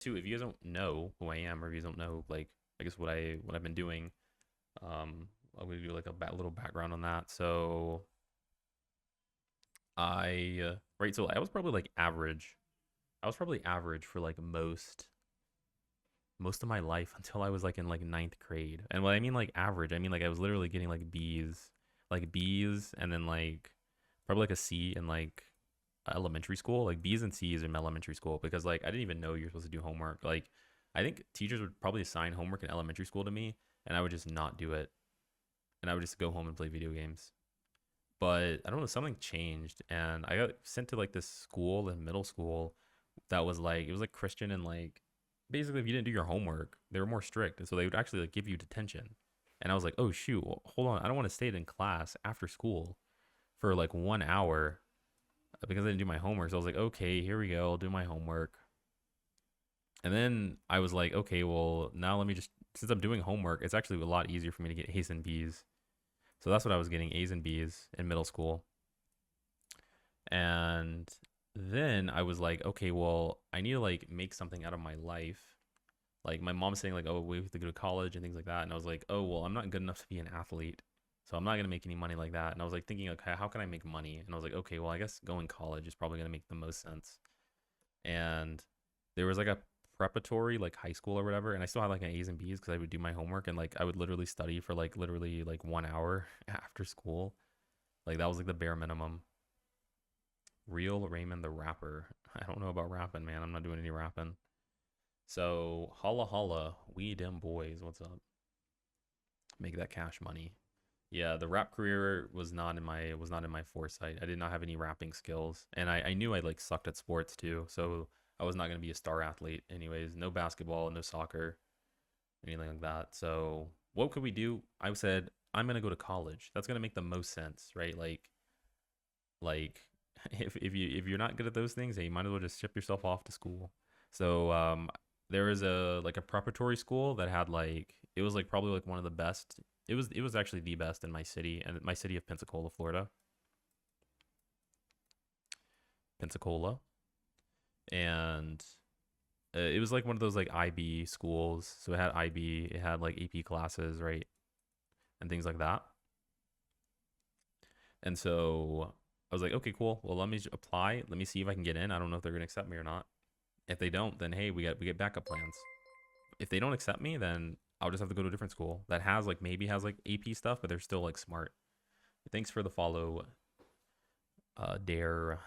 too, if you guys don't know who I am, or if you don't know, like, I guess what I've been doing, I'm gonna do like a little background on that. So right, so I was probably like average. I was probably average for like most of my life until I was like in like ninth grade. And what I mean like average, I mean like I was literally getting like B's, and then like probably like a C in like elementary school, like B's and C's in elementary school, because like I didn't even know you're supposed to do homework. Like I think teachers would probably assign homework in elementary school to me, and I would just not do it, and I would just go home and play video games. But I don't know, something changed, and I got sent to like this school in middle school that was like, it was like Christian, and like basically if you didn't do your homework, they were more strict, and so they would actually like give you detention. And I was like, oh shoot, well, hold on, I don't want to stay in class after school for like 1 hour because I didn't do my homework. So I was like, okay, here we go, I'll do my homework. And then I was like, okay, well now let me just, since I'm doing homework, it's actually a lot easier for me to get A's and B's. So that's what I was getting, A's and B's in middle school. And then I was like, okay, well, I need to like make something out of my life. Like my mom's saying like, oh, we have to go to college and things like that. And I was like, oh, well, I'm not good enough to be an athlete. So I'm not going to make any money like that. And I was like thinking, like, how can I make money? And I was like, okay, well, I guess going college is probably going to make the most sense. And there was like a preparatory, like high school or whatever. And I still had like an A's and B's because I would do my homework, and like I would literally study for like literally like 1 hour after school. Like that was like the bare minimum. Real Raymond the rapper. I don't know about rapping, man. I'm not doing any rapping. So holla holla, we dem boys. What's up? Make that cash money. Yeah, the rap career was not in my foresight. I did not have any rapping skills, and I knew I like sucked at sports too. So I was not gonna be a star athlete, anyways. No basketball, no soccer, anything like that. So what could we do? I said I'm gonna go to college. That's gonna make the most sense, right? Like if you're not good at those things, then you might as well just ship yourself off to school. So there was a like a preparatory school that had like, it was like probably like one of the best. It was actually the best in my city, and my city of Pensacola, Florida. Pensacola. And it was like one of those like IB schools. So it had IB, it had like AP classes, right? And things like that. And so I was like, okay, cool. Well, let me apply. Let me see if I can get in. I don't know if they're gonna accept me or not. If they don't, then hey, we get backup plans. If they don't accept me, then I'll just have to go to a different school that has like, maybe has like AP stuff, but they're still like smart. Thanks for the follow, Dare.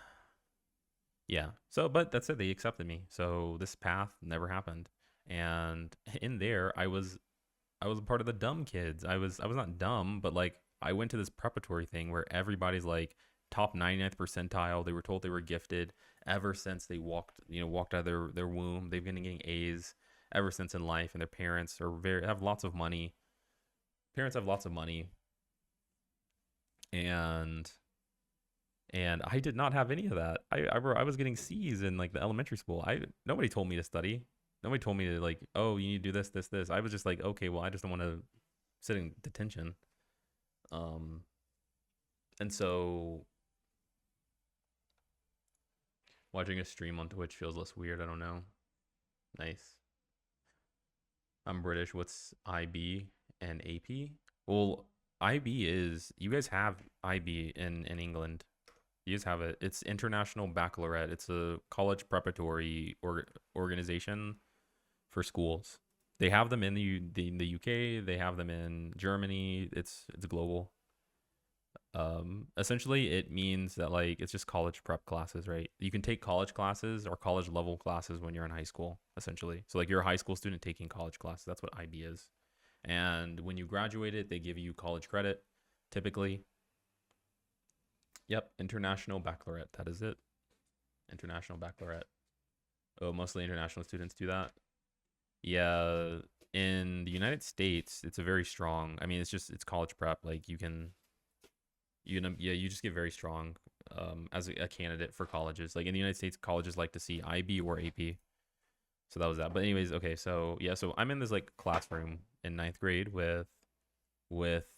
Yeah. So, but that's it. They accepted me. So this path never happened. And in there, I was a part of the dumb kids. I was not dumb, but like I went to this preparatory thing where everybody's like top 99th percentile. They were told they were gifted ever since they walked out of their womb. They've been getting A's ever since in life, and their parents have lots of money. Parents have lots of money, and I did not have any of that. I was getting C's in like the elementary school. I Nobody told me to study. Nobody told me to like, oh, you need to do this, this, this. I was just like, okay, well, I just don't want to sit in detention. Um, and so watching a stream on Twitch feels less weird. I don't know. Nice. I'm British. What's IB and AP? Well, IB is, you guys have IB in England. You guys have it. It's International Baccalaureate. It's a college preparatory organization for schools. They have them in the UK. They have them in Germany. It's global. Essentially, it means that like it's just college prep classes, right? You can take college classes or college level classes when you're in high school, essentially. So like you're a high school student taking college classes. That's what IB is. And when you graduate it, they give you college credit, typically. Yep, International Baccalaureate. That is it. International Baccalaureate. Oh, mostly international students do that. Yeah, in the United States, it's a very strong. I mean, it's college prep. Like yeah, you just get very strong as a candidate for colleges. Like in the United States, colleges like to see IB or AP. So that was that. But anyways, okay, so yeah, so I'm in this like classroom in ninth grade with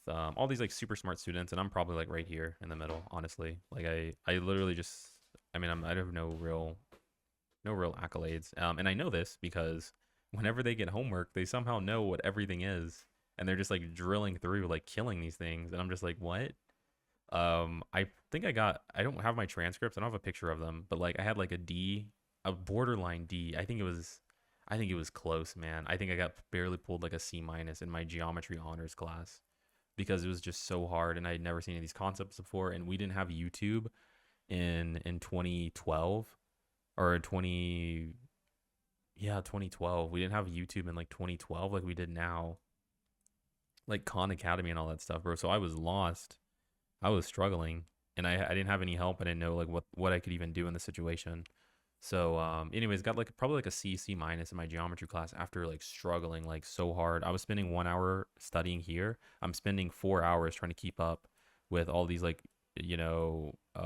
all these like super smart students, and I'm probably like right here in the middle, honestly. Like I literally just, I mean, I have no real no real accolades. And I know this because whenever they get homework, they somehow know what everything is, and they're just like drilling through, like killing these things, and I'm just like, what? I think I don't have my transcripts. I don't have a picture of them, but like I had like a D, a borderline D. I think it was close, man. I think I got barely pulled like a C minus in my geometry honors class because it was just so hard, and I had never seen any of these concepts before, and we didn't have YouTube in 2012 or 20 yeah 2012. We didn't have YouTube in like 2012 like we did now, like Khan Academy and all that stuff, bro. So I was lost. I was struggling, and I didn't have any help. I didn't know like what I could even do in the situation. So anyways, got like probably like a C minus in my geometry class after like struggling like so hard. I was spending 1 hour studying here. I'm spending 4 hours trying to keep up with all these like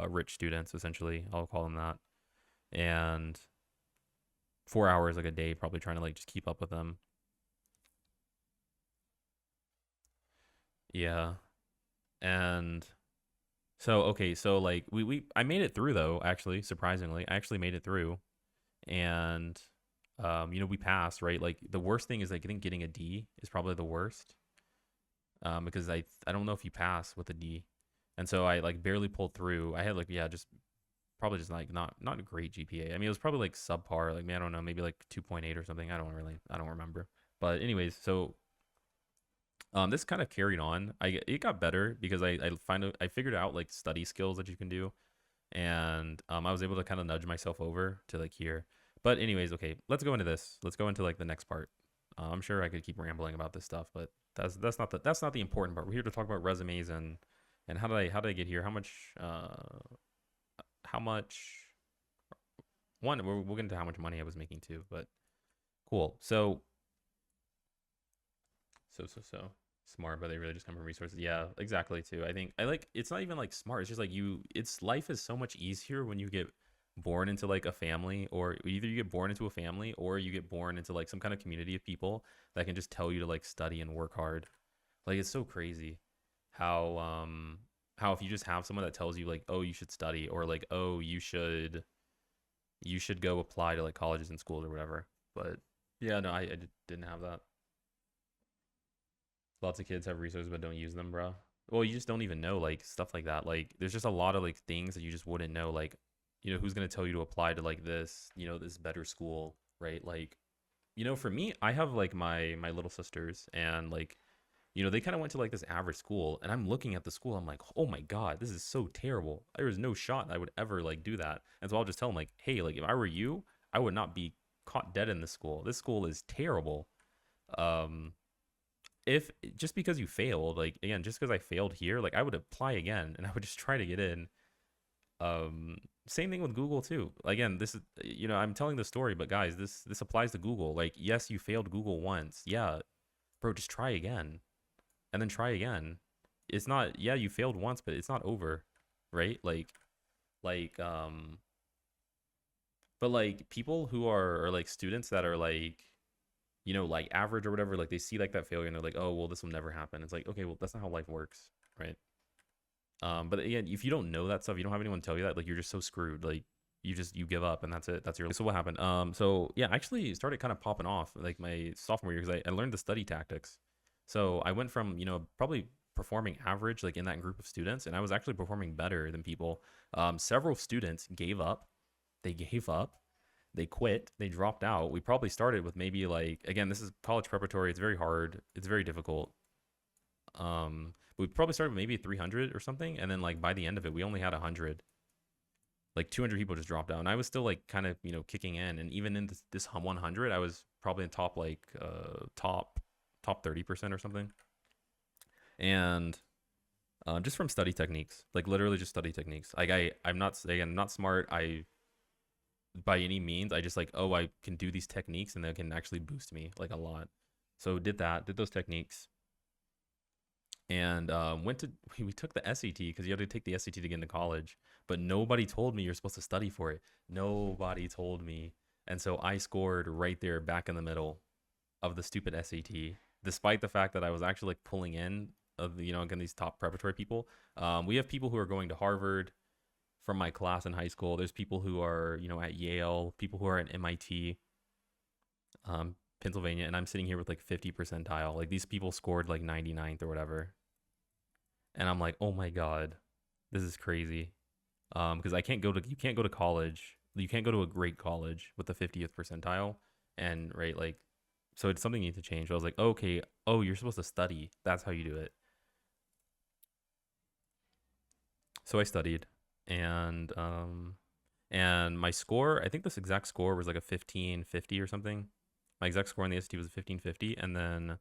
rich students, essentially. I'll call them that. And 4 hours like a day probably trying to like just keep up with them. Yeah. And so okay, so like we I made it through though, actually, surprisingly. I actually made it through, and we passed, right? Like the worst thing is like getting a D is probably the worst. Because I don't know if you pass with a D. And so I like barely pulled through. I had like just probably just like not a great GPA. I mean, it was probably like subpar, like, man, I don't know, maybe like 2.8 or something. I don't remember. But anyways, so this kind of carried on. It got better because I figured out like study skills that you can do, and I was able to kind of nudge myself over to like here. But anyways, okay, let's go into this. Let's go into like the next part. I'm sure I could keep rambling about this stuff, but that's not the important part. We're here to talk about resumes and how did I get here? How much we'll get into how much money I was making too, but cool. So smart, but they really just come from resources. Yeah, exactly too. I think I like it's not even like smart. It's just like it's life is so much easier when you get born into like a family, or either you get born into a family or you get born into like some kind of community of people that can just tell you to like study and work hard. Like it's so crazy how if you just have someone that tells you like, oh, you should study, or like, oh, you should go apply to like colleges and schools or whatever. But yeah, no, I didn't have that. Lots of kids have resources but don't use them, bro. Well, you just don't even know like stuff like that. Like there's just a lot of like things that you just wouldn't know. Like, who's gonna tell you to apply to like this, this better school, right? Like, for me, I have like my little sisters, and like, they kind of went to like this average school, and I'm looking at the school, I'm like, oh my god, this is so terrible. There is no shot I would ever like do that. And so I'll just tell them like, hey, like if I were you, I would not be caught dead in this school. This school is terrible. Um, if just because you failed, like again, just because I failed here, like I would apply again and I would just try to get in. Um, Same thing with Google too. Again, this is I'm telling the story, but guys, this applies to Google. Like, yes, you failed Google once. Yeah, bro, just try again. And then try again. It's not, yeah, you failed once, but it's not over, right? Like but like people who are like students that are like like average or whatever, like they see like that failure and they're like, oh well, this will never happen. It's like, okay, well, that's not how life works, right? But again, if you don't know that stuff, you don't have anyone tell you that, like you're just so screwed. Like you give up, and that's it. That's your. So what happened? So yeah, I actually started kind of popping off like my sophomore year because I learned the study tactics. So I went from probably performing average like in that group of students, and I was actually performing better than people. Several students gave up. They gave up. They quit. They dropped out. We probably started with maybe like, again, this is college preparatory. It's very hard. It's very difficult. We probably started with maybe 300 or something, and then like by the end of it, we only had 100. Like 200 people just dropped out, and I was still like kind of kicking in, and even in this 100, I was probably in top like top 30% or something. And just from study techniques, like literally just study techniques. Like I'm not, again, not smart. I by any means. I just like, oh, I can do these techniques and they can actually boost me like a lot. So did those techniques, and we took the SAT because you have to take the SAT to get into college. But nobody told me you're supposed to study for it. Nobody told me, and so I scored right there, back in the middle of the stupid SAT, despite the fact that I was actually like pulling in of again these top preparatory people. We have people who are going to Harvard. from my class in high school. There's people who are, at Yale, people who are at MIT, Pennsylvania, and I'm sitting here with like 50 percentile. Like these people scored like 99th or whatever. And I'm like, "Oh my god. This is crazy." Because you can't go to college. You can't go to a great college with the 50th percentile and right like so it's something you need to change. I was like, "Okay, oh, you're supposed to study. That's how you do it." So I studied and my score, I think this exact score was like a 1550 or something. My exact score on the SAT was a 1550, and then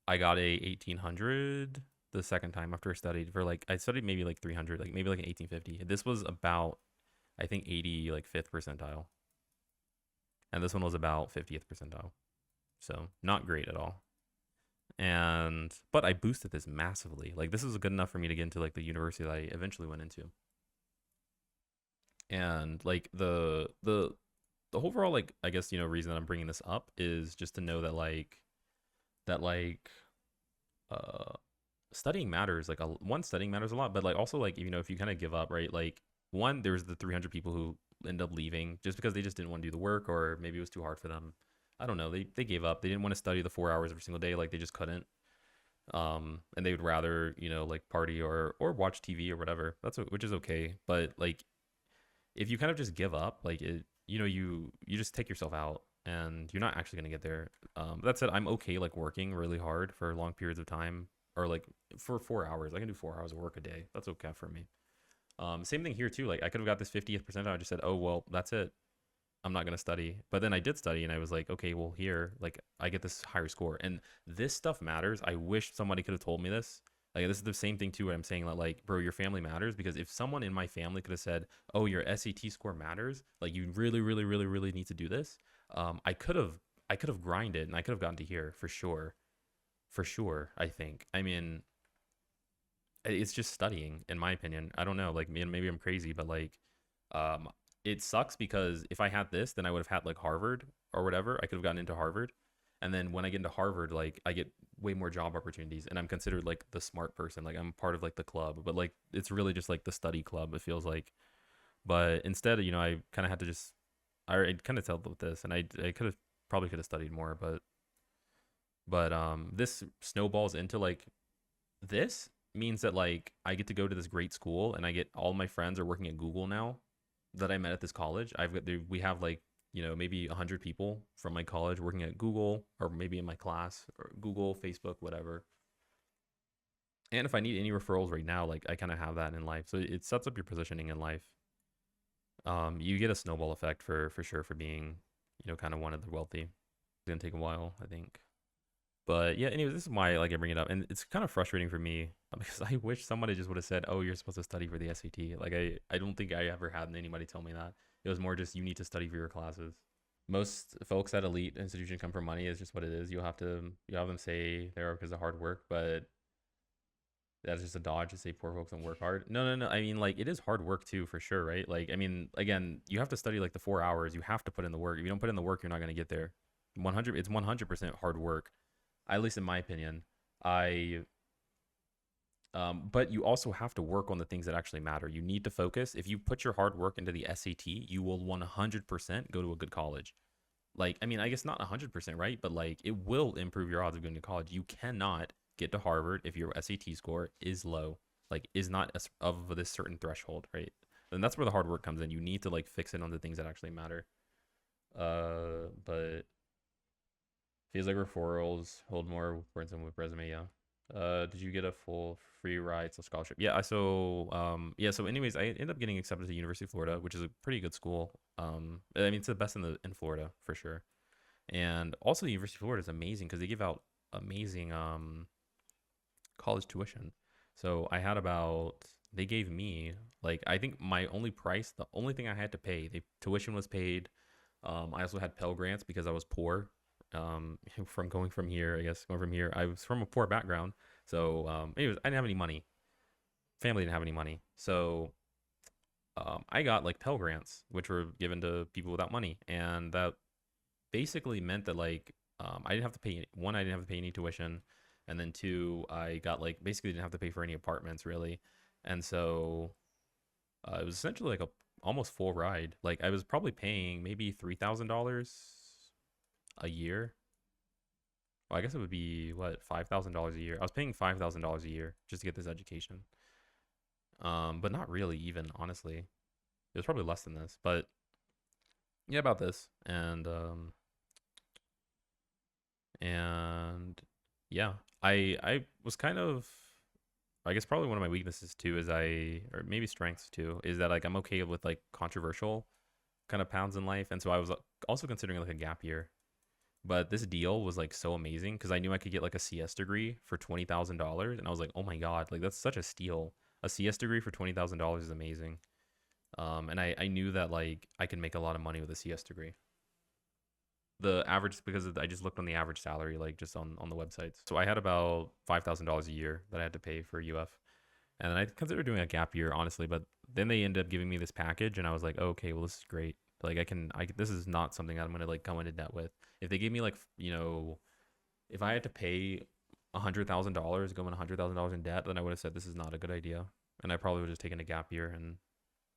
I got a 1800 the second time after I studied for like I studied maybe like 300, like maybe like an 1850. This was about I think 80 like fifth percentile, and this one was about 50th percentile. So not great at all. And but I boosted this massively. Like this was good enough for me to get into like the university that I eventually went into. And like the overall like I guess reason that I'm bringing this up is just to know that like uh studying matters. Like one, studying matters a lot, but like also like if you kind of give up, right? Like one, there's the 300 people who end up leaving just because they just didn't want to do the work, or maybe it was too hard for them. I don't know. They gave up. They didn't want to study the 4 hours every single day. Like they just couldn't. And they would rather like party or watch TV or whatever. Which is okay. But like if you kind of just give up, like you just take yourself out and you're not actually going to get there. That said, I'm okay like working really hard for long periods of time, or like for 4 hours. I can do 4 hours of work a day. That's okay for me. Same thing here too. Like I could have got this 50th percentile. I just said, oh well, that's it. I'm not going to study. But then I did study and I was like, okay, well here, like I get this higher score. And this stuff matters. I wish somebody could have told me this. Like this is the same thing too where I'm saying that like, bro, your family matters, because if someone in my family could have said, "Oh, your SAT score matters. Like you really, really, really, really need to do this." I could have grinded and I could have gotten to here for sure. For sure, I think. I mean, it's just studying in my opinion. I don't know, like maybe I'm crazy, but like um it sucks because if I had this, then I would have had like Harvard or whatever. I could have gotten into Harvard, and then when I get into Harvard, like I get way more job opportunities and I'm considered like the smart person. Like I'm part of like the club, but like it's really just like the study club, it feels like. But instead, I kind of had to just I kind of tell with this, and I could have studied more, but this snowballs into like this means that like I get to go to this great school, and I get all my friends are working at Google now that I met at this college. We have like maybe 100 people from my college working at Google, or maybe in my class, or Google, Facebook, whatever. And if I need any referrals right now, like I kind of have that in life, so it sets up your positioning in life. You get a snowball effect for sure for being kind of one of the wealthy. It's gonna take a while, I think. But yeah, anyways, this is why like I bring it up, and it's kind of frustrating for me because I wish somebody just would have said, "Oh, you're supposed to study for the SAT." Like I don't think I ever had anybody tell me that. It was more just you need to study for your classes. Most folks at elite institution come from money. Is just what it is. You have them say they're because of hard work, but that's just a dodge to say poor folks don't work hard. No, no, no. I mean, like it is hard work too, for sure, right? Like I mean, again, you have to study like the 4 hours. You have to put in the work. If you don't put in the work, you're not gonna get there. 100. It's 100% hard work, at least in my opinion. I but you also have to work on the things that actually matter. You need to focus. If you put your hard work into the SAT, you will 100% go to a good college. Like, I mean, I guess not 100%, right? But like, it will improve your odds of going to college. You cannot get to Harvard if your SAT score is low, like, is not of this certain threshold, right? And that's where the hard work comes in. You need to like fix it on the things that actually matter. But feels like referrals hold more importance than with resume. Yeah. Did you get a full free ride to scholarship? Yeah. So anyways, I ended up getting accepted to University of Florida, which is a pretty good school. I mean, it's the best in Florida for sure. And also, the University of Florida is amazing because they give out amazing college tuition. So they gave me like I think my only price, the only thing I had to pay, the tuition was paid. I also had Pell Grants because I was poor. From going from here, I guess going from here, I was from a poor background. So, anyways, I didn't have any money. Family didn't have any money. So, I got like Pell Grants, which were given to people without money. And that basically meant that like, I didn't have to pay, one, I didn't have to pay any tuition. And then two, I got like, basically didn't have to pay for any apartments really. And so It was essentially like a almost full ride. Like I was probably paying maybe $3,000 a year. Well, I guess it would be what, $5,000 a year. I was paying $5,000 a year just to get this education. But not really even honestly. It was probably less than this, but yeah, about this. And yeah, I was kind of, I guess probably one of my weaknesses too is or maybe strengths too, is that like I'm okay with like controversial kind of pounds in life, and so I was also considering like a gap year. But this deal was like so amazing because I knew I could get like a CS degree for $20,000, and I was like, oh my god, like that's such a steal. A CS degree for $20,000 is amazing. And I knew that like I could make a lot of money with a CS degree. The average, because I just looked on the average salary, like just on the websites. So I had about $5,000 a year that I had to pay for UF, and then I considered doing a gap year honestly, but then they ended up giving me this package, and I was like, oh, okay, well this is great. Like this is not something I'm gonna like come into debt with. If they gave me like if I had to pay $100,000, going $100,000 in debt, then I would have said this is not a good idea, and I probably would have just taken a gap year and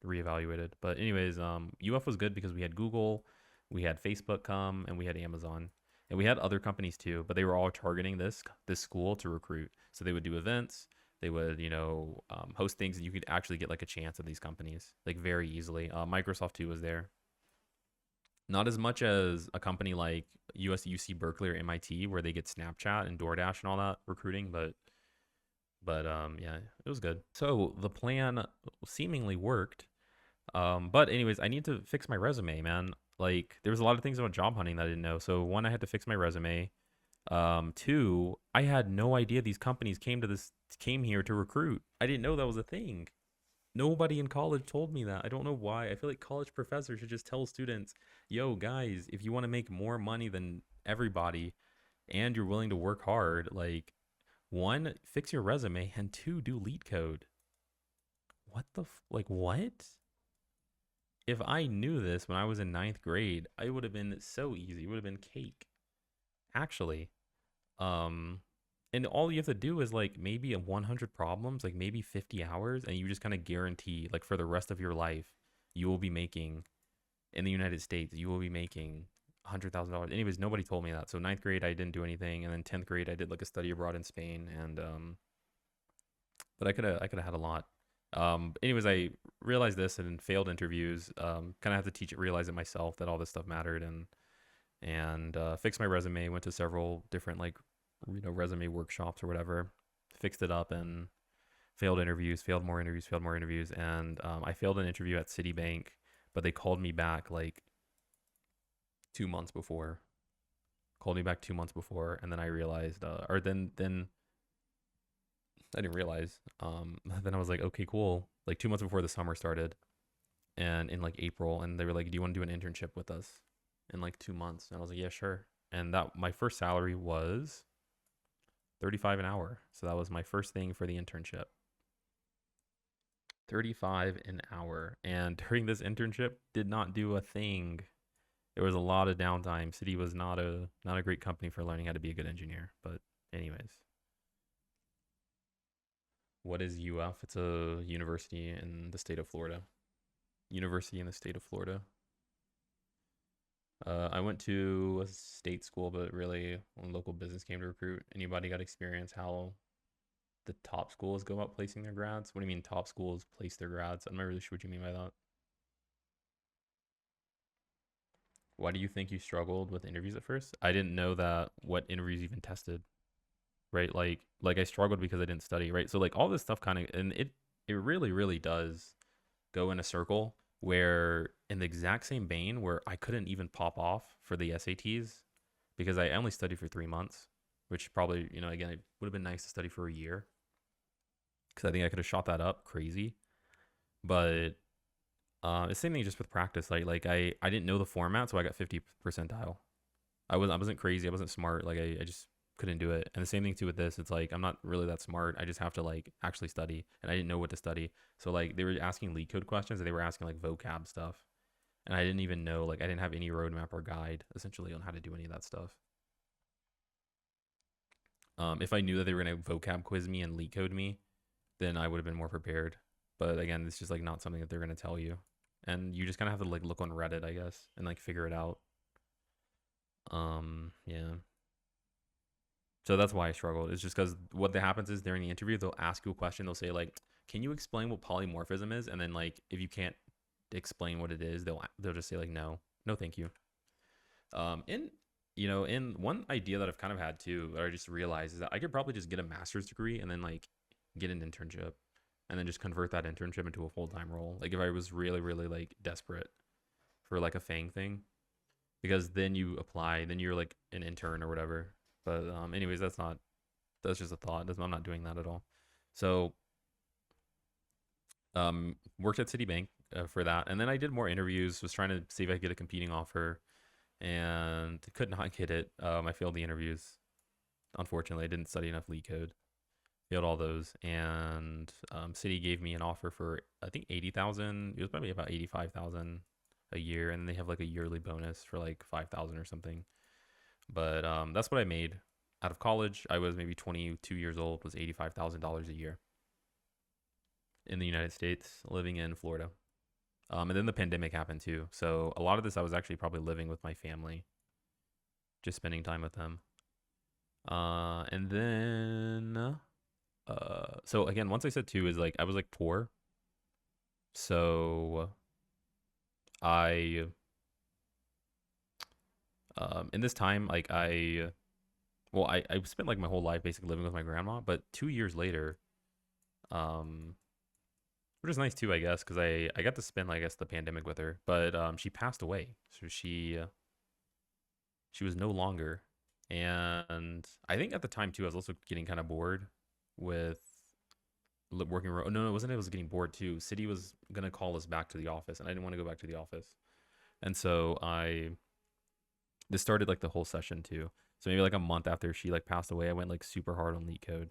reevaluated. But anyways, UF was good because we had Google, we had Facebook come, and we had Amazon, and we had other companies too. But they were all targeting this school to recruit. So they would do events. They would host things, and you could actually get like a chance at these companies like very easily. Microsoft too was there. Not as much as a company like UC Berkeley or MIT where they get Snapchat and DoorDash and all that recruiting, but yeah, it was good. So the plan seemingly worked. But anyways, I need to fix my resume, man. Like there was a lot of things about job hunting that I didn't know. So one, I had to fix my resume. Two, I had no idea these companies came here to recruit. I didn't know that was a thing. Nobody in college told me that. I don't know why. I feel like college professors should just tell students, "Yo, guys, if you want to make more money than everybody and you're willing to work hard, like one, fix your resume, and two, do Leetcode." What the like what? If I knew this when I was in ninth grade, I would have been so easy. It would have been cake. Actually, um, and all you have to do is like maybe a 100 problems, like maybe 50 hours, and you just kind of guarantee, like for the rest of your life, you will be making in the United States, you will be making $100,000. Anyways, nobody told me that. So ninth grade, I didn't do anything, and then 10th grade, I did like a study abroad in Spain, and but I could have had a lot. Anyways, I realized this and failed interviews. Kind of have to realize it myself that all this stuff mattered, and fixed my resume. Went to several different like resume workshops or whatever. Fixed it up and failed interviews, failed more interviews, failed more interviews, and I failed an interview at Citibank, but they called me back like 2 months before. Called me back 2 months before, and then I realized, or then I didn't realize. Then I was like, okay, cool. Like 2 months before the summer started, and in like April, and they were like, "Do you want to do an internship with us in like 2 months?" And I was like, "Yeah, sure." And that my first salary was 35 an hour, so that was my first thing for the internship. 35 an hour, and during this internship, did not do a thing. There was a lot of downtime. City was not a great company for learning how to be a good engineer. But anyways, what is UF? It's a university in the state of Florida. University in the state of Florida. I went to a state school, but really, when local business came to recruit, anybody got experience how the top schools go about placing their grads? What do you mean top schools place their grads? I'm not really sure what you mean by that. Why do you think you struggled with interviews at first? I didn't know that what interviews even tested, right? Like I struggled because I didn't study, right? So like all this stuff kind of, and it really does go in a circle where in the exact same vein where I couldn't even pop off for the SATs because I only studied for 3 months, which probably, again, it would have been nice to study for a year because I think I could have shot that up crazy. But the same thing just with practice. Like I didn't know the format, so I got 50 percentile. I wasn't crazy. I wasn't smart. Like I just couldn't do it. And the same thing too with this. It's like I'm not really that smart. I just have to like actually study, and I didn't know what to study. So like they were asking Leetcode questions, and they were asking like vocab stuff, and I didn't even know. Like I didn't have any roadmap or guide essentially on how to do any of that stuff. If I knew that they were gonna vocab quiz me and Leetcode me, then I would have been more prepared. But again, it's just like not something that they're gonna tell you, and you just kind of have to like look on Reddit, I guess, and like figure it out. Yeah. So that's why I struggled. It's just because what happens is during the interview, they'll ask you a question. They'll say like, "Can you explain what polymorphism is?" And then like, if you can't explain what it is, they'll just say like, "No, no, thank you." In in one idea that I've kind of had too, that I just realized is that I could probably just get a master's degree and then like get an internship, and then just convert that internship into a full time role. Like if I was really, really like desperate for like a Fang thing, because then you apply, then you're like an intern or whatever. But anyways, that's just a thought. I'm not doing that at all. So worked at Citibank for that, and then I did more interviews. Was trying to see if I could get a competing offer, and could not get it. I failed the interviews. Unfortunately, I didn't study enough Leetcode. Failed all those, and Citi gave me an offer for I think 80,000. It was probably about 85,000 a year, and they have like a yearly bonus for like 5,000 or something. But that's what I made out of college. I was maybe 22 years old. Was $85,000 a year in the United States, living in Florida. And then the pandemic happened too. So a lot of this, I was actually probably living with my family, just spending time with them. And then, so again, once I said two is like I was like poor. So I, in this time, like I spent like my whole life basically living with my grandma. But 2 years later, um, which is nice too, I guess, because I got to spend, I guess, the pandemic with her. But she passed away, so she was no longer. And I think at the time too, I was also getting kind of bored with working. No, it wasn't. I was getting bored too. City was gonna call us back to the office, and I didn't want to go back to the office. And so I this started like the whole session too. So maybe like a month after she like passed away, I went like super hard on Leetcode,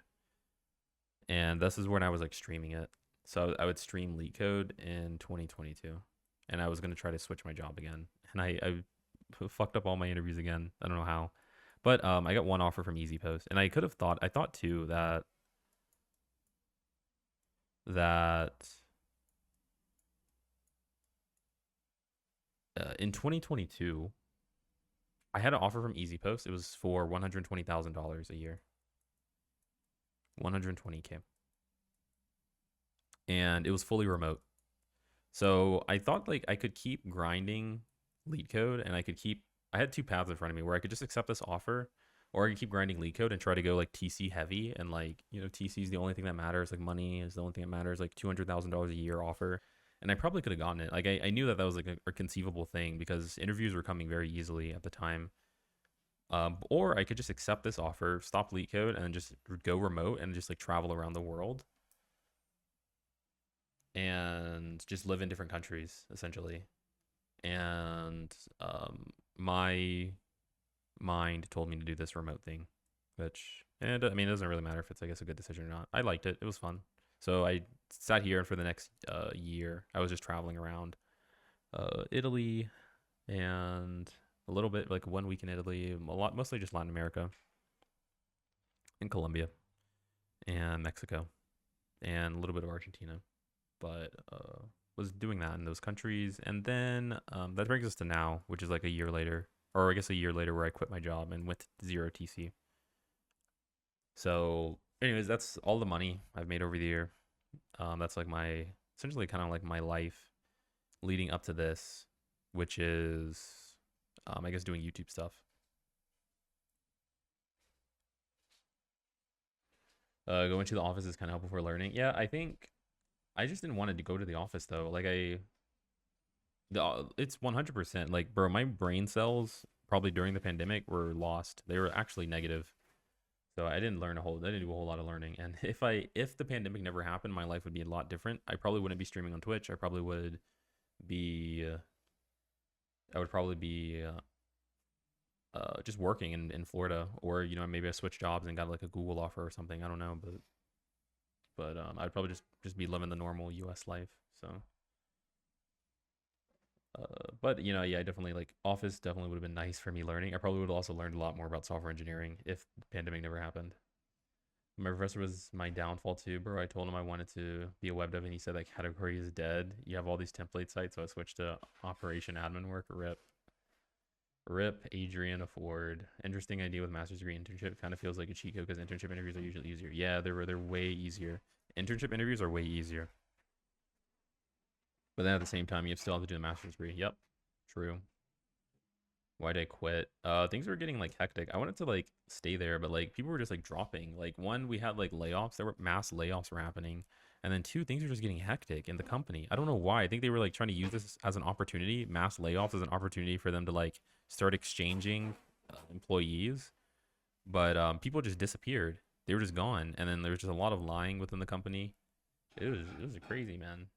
and this is when I was like streaming it. So I would stream Leetcode in 2022, and I was gonna try to switch my job again, and I fucked up all my interviews again. I don't know how, but I got one offer from Easy Post, and I thought too that in 2022 I had an offer from Easy Post. It was for $120,000 a year, 120K, and it was fully remote. So I thought like I could keep grinding Leetcode, and I had two paths in front of me where I could just accept this offer, or I could keep grinding Leetcode and try to go like TC heavy, and like TC is the only thing that matters. Like money is the only thing that matters. Like $200,000 a year offer, and I probably could have gotten it. Like I knew that was like a conceivable thing because interviews were coming very easily at the time. Or I could just accept this offer, stop Leetcode, and just go remote and just like travel around the world and just live in different countries essentially. And my mind told me to do this remote thing, which, and I mean, it doesn't really matter if it's, I guess, a good decision or not. I liked it. It was fun. So I sat here, and for the next year, I was just traveling around Italy and a little bit like 1 week in Italy, mostly just Latin America and Colombia and Mexico and a little bit of Argentina. But was doing that in those countries. And then that brings us to now, which is like a year later, or I guess a year later, where I quit my job and went to zero TC. So, anyways, that's all the money I've made over the year. That's like my essentially kind of like my life leading up to this, which is, I guess, doing YouTube stuff. Going to the office is kind of helpful for learning. Yeah, I think I just didn't want to go to the office though. Like it's 100% like, bro, my brain cells probably during the pandemic were lost. They were actually negative. So I didn't I didn't do a whole lot of learning. And if the pandemic never happened, my life would be a lot different. I probably wouldn't be streaming on Twitch. Be I would probably be just working in Florida, or maybe I switched jobs and got like a Google offer or something. I don't know, but I'd probably just be living the normal US life. So but yeah, I definitely like office definitely would have been nice for me learning. I probably would have also learned a lot more about software engineering if the pandemic never happened. My professor was my downfall too, bro. I told him I wanted to be a web dev, and he said that category is dead. You have all these template sites, so I switched to operation admin work. Rip Adrian Ford. Interesting idea with master's degree internship. Kind of feels like a cheat code because internship interviews are usually easier. Yeah, they're way easier. Internship interviews are way easier. But then at the same time, you still have to do a master's degree. Yep, true. Why did I quit? Things were getting like hectic. I wanted to like stay there, but like people were just like dropping. Like one, we had like layoffs. There were mass layoffs were happening, and then two, things were just getting hectic in the company. I don't know why. I think they were like trying to use this as an opportunity, mass layoffs as an opportunity for them to like start exchanging employees. But people just disappeared. They were just gone, and then there was just a lot of lying within the company. It was crazy, man.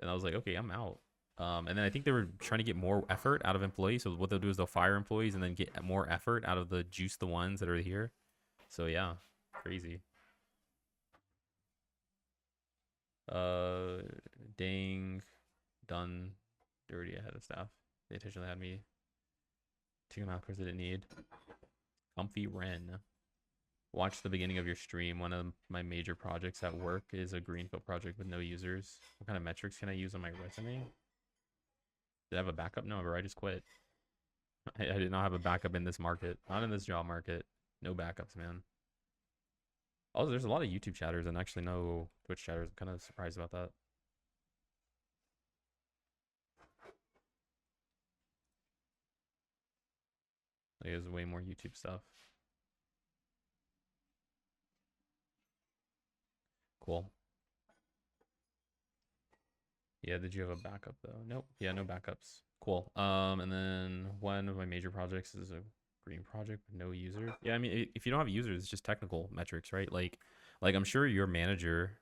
And I was like, okay, I'm out. And then I think they were trying to get more effort out of employees. So what they'll do is they'll fire employees and then get more effort out of the juice the ones that are here. So yeah, crazy. Uh, dang, done, dirty ahead of staff. They intentionally had me take a math course I didn't need. Comfy Ren. Watch the beginning of your stream. One of my major projects at work is a greenfield project with no users. What kind of metrics can I use on my resume? Did I have a backup? No, bro, I just quit. I did not have a backup in this market. Not in this job market. No backups, man. Also, there's a lot of YouTube chatters and actually no Twitch chatters. I'm kind of surprised about that. Like, there's way more YouTube stuff. Cool. Yeah, did you have a backup though? Nope. Yeah, no backups. Cool. And then one of my major projects is a green project with no users. Yeah, I mean, if you don't have users, it's just technical metrics, right? Like I'm sure your manager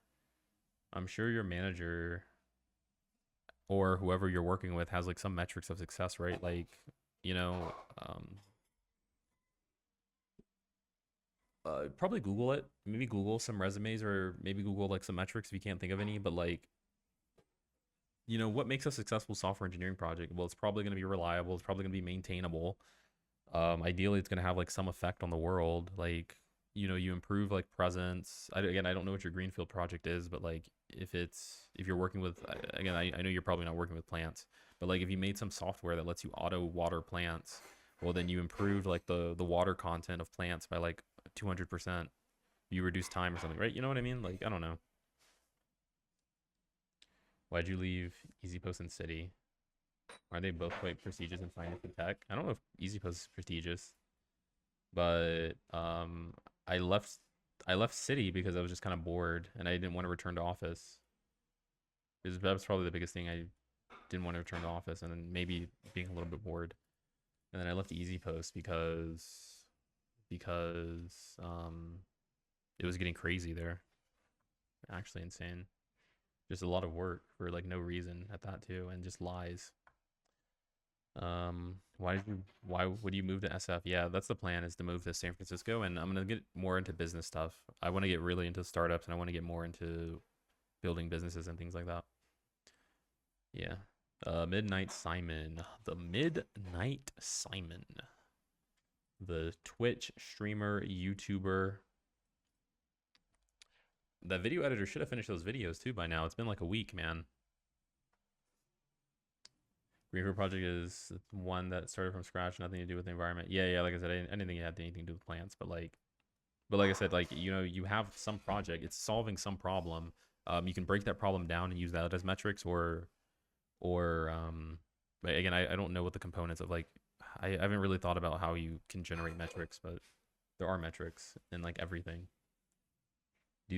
or whoever you're working with has like some metrics of success, right? Like, you know, probably Google it. Maybe Google some resumes or maybe Google like some metrics if you can't think of any. But like, what makes a successful software engineering project? Well, it's probably going to be reliable. It's probably going to be maintainable. Ideally, it's going to have like some effect on the world. Like, you improve like presence. Again, I don't know what your greenfield project is, but like if you're working with, again, I know you're probably not working with plants, but like if you made some software that lets you auto water plants, well, then you improved like the water content of plants by like 200%. You reduce time or something, right? You know what I mean? Like, I don't know. Why'd you leave Easy Post and City? Are they both quite prestigious in finance and tech? I don't know if Easy Post is prestigious, but I left I left City because I was just kind of bored and I didn't want to return to office. That was probably the biggest thing. I didn't want to return to office and then maybe being a little bit bored. And then I left Easy Post because it was getting crazy there. Actually insane. Just a lot of work for like no reason at that too, and just lies. Why would you move to SF? Yeah, that's the plan, is to move to San Francisco, and I'm gonna get more into business stuff. I want to get really into startups and I want to get more into building businesses and things like that. Yeah. Midnight Simon. The Midnight Simon. The Twitch streamer, YouTuber. That video editor should have finished those videos too by now. It's been like a week, man. Greenfield project is one that started from scratch, nothing to do with the environment. Yeah. Like I said, I didn't think it had anything to do with plants, but like I said, like you have some project. It's solving some problem. You can break that problem down and use that as metrics, or but again, I don't know what the components of like. I haven't really thought about how you can generate metrics, but there are metrics in like everything.